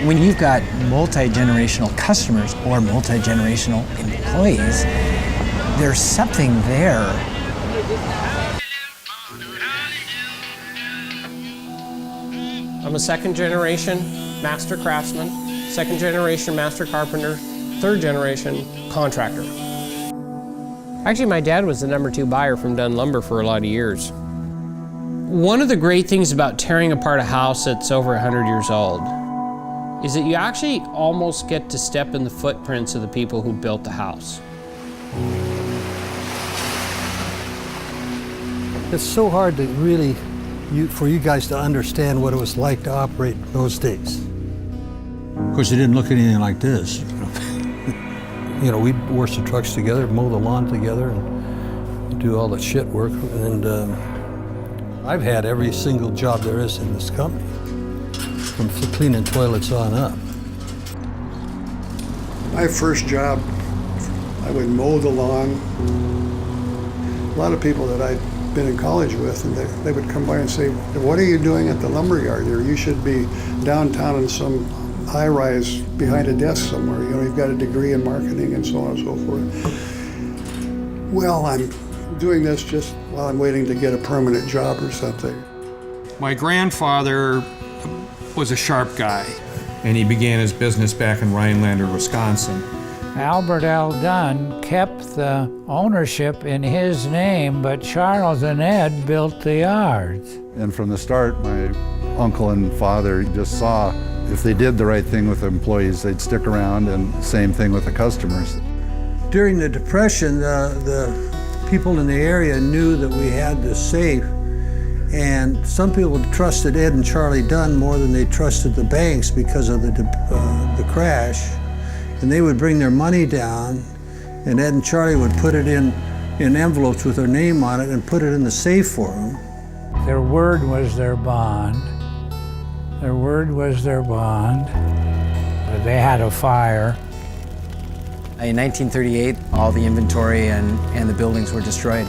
When you've got multi-generational customers or multi-generational employees, there's something there. I'm a second generation master craftsman, second generation master carpenter, third generation contractor. Actually, my dad was the #2 buyer from Dunn Lumber for a lot of years. One of the great things about tearing apart a house that's over 100 years old is that you actually almost get to step in the footprints of the people who built the house. It's so hard to really, for you guys to understand what it was like to operate those days. Of course, it didn't look anything like this. You know, we'd wash the trucks together, mow the lawn together, and do all the shit work. And I've had every single job there is in this company, from cleaning toilets on up. My first job, I would mow the lawn. A lot of people that I'd been in college with, and they would come by and say, "What are you doing at the lumberyard here? You should be downtown in some high-rise behind a desk somewhere. You know, you've got a degree in marketing," and so on and so forth. Well, I'm doing this just while I'm waiting to get a permanent job or something. My grandfather was a sharp guy, and he began his business back in Rhinelander, Wisconsin. Albert L. Dunn kept the ownership in his name, but Charles and Ed built the yards. And from the start, my uncle and father just saw if they did the right thing with the employees, they'd stick around, and same thing with the customers. During the Depression, the people in the area knew that we had this safe, and some people trusted Ed and Charlie Dunn more than they trusted the banks because of the crash. And they would bring their money down, and Ed and Charlie would put it in envelopes with their name on it and put it in the safe for them. Their word was their bond. Their word was their bond. They had a fire. In 1938, all the inventory and the buildings were destroyed.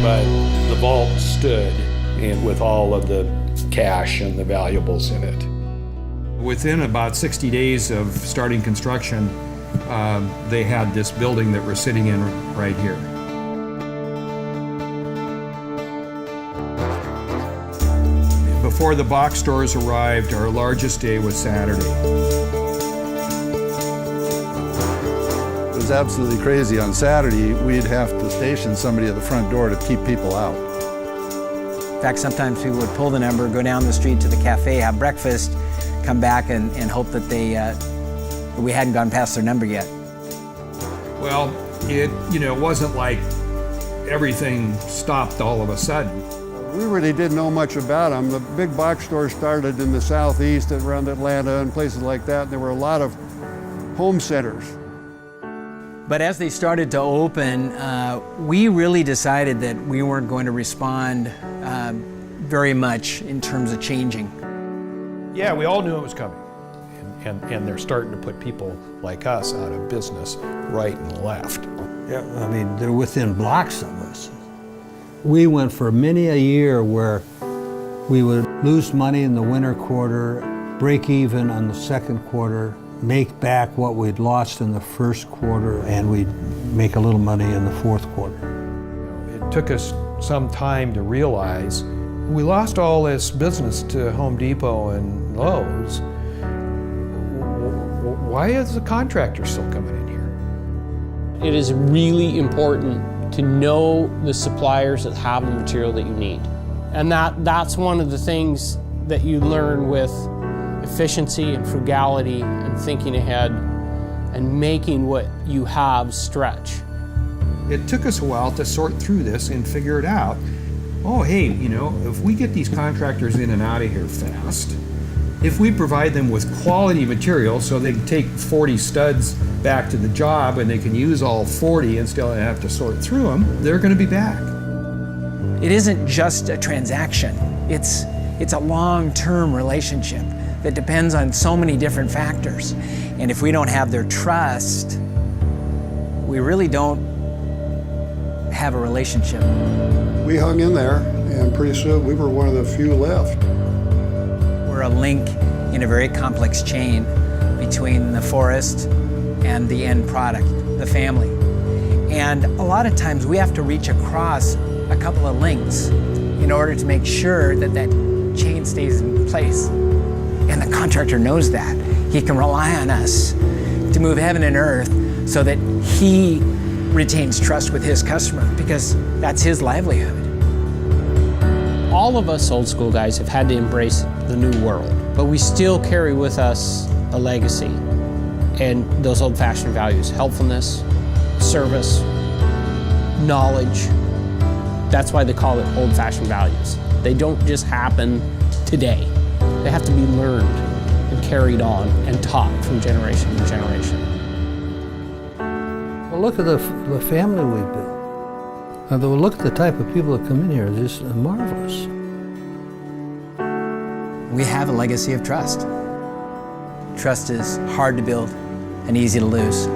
But the vault stood with all of the cash and the valuables in it. Within about 60 days of starting construction, they had this building that we're sitting in right here. Before the box stores arrived, our largest day was Saturday. It was absolutely crazy. On Saturday, we'd have to station somebody at the front door to keep people out. In fact, sometimes people would pull the number, go down the street to the cafe, have breakfast, come back and hope that we hadn't gone past their number yet. Well, it wasn't like everything stopped all of a sudden. We really didn't know much about them. The big box stores started in the southeast around Atlanta and places like that, and there were a lot of home centers. But as they started to open, we really decided that we weren't going to respond very much in terms of changing. Yeah, we all knew it was coming. And they're starting to put people like us out of business right and left. Yeah, I mean, they're within blocks of us. We went for many a year where we would lose money in the winter quarter, break even on the second quarter, make back what we'd lost in the first quarter, and we'd make a little money in the fourth quarter. It took us some time to realize we lost all this business to Home Depot and Lowe's. Why is the contractor still coming in here? It is really important to know the suppliers that have the material that you need. And that's one of the things that you learn with efficiency and frugality and thinking ahead and making what you have stretch. It took us a while to sort through this and figure it out. Oh, hey, if we get these contractors in and out of here fast, if we provide them with quality material so they can take 40 studs back to the job and they can use all 40 and still have to sort through them, they're going to be back. It isn't just a transaction. It's a long-term relationship that depends on so many different factors. And if we don't have their trust, we really don't have a relationship. We hung in there, and pretty soon we were one of the few left. We're a link in a very complex chain between the forest and the end product, the family. And a lot of times we have to reach across a couple of links in order to make sure that that chain stays in place. And the contractor knows that. He can rely on us to move heaven and earth so that he retains trust with his customer, because that's his livelihood. All of us old school guys have had to embrace the new world, but we still carry with us a legacy and those old-fashioned values: helpfulness, service, knowledge. That's why they call it old-fashioned values. They don't just happen today. They have to be learned and carried on and taught from generation to generation. Well, look at the family we built. And look at the type of people that come in here. It's just marvelous. We have a legacy of trust. Trust is hard to build and easy to lose.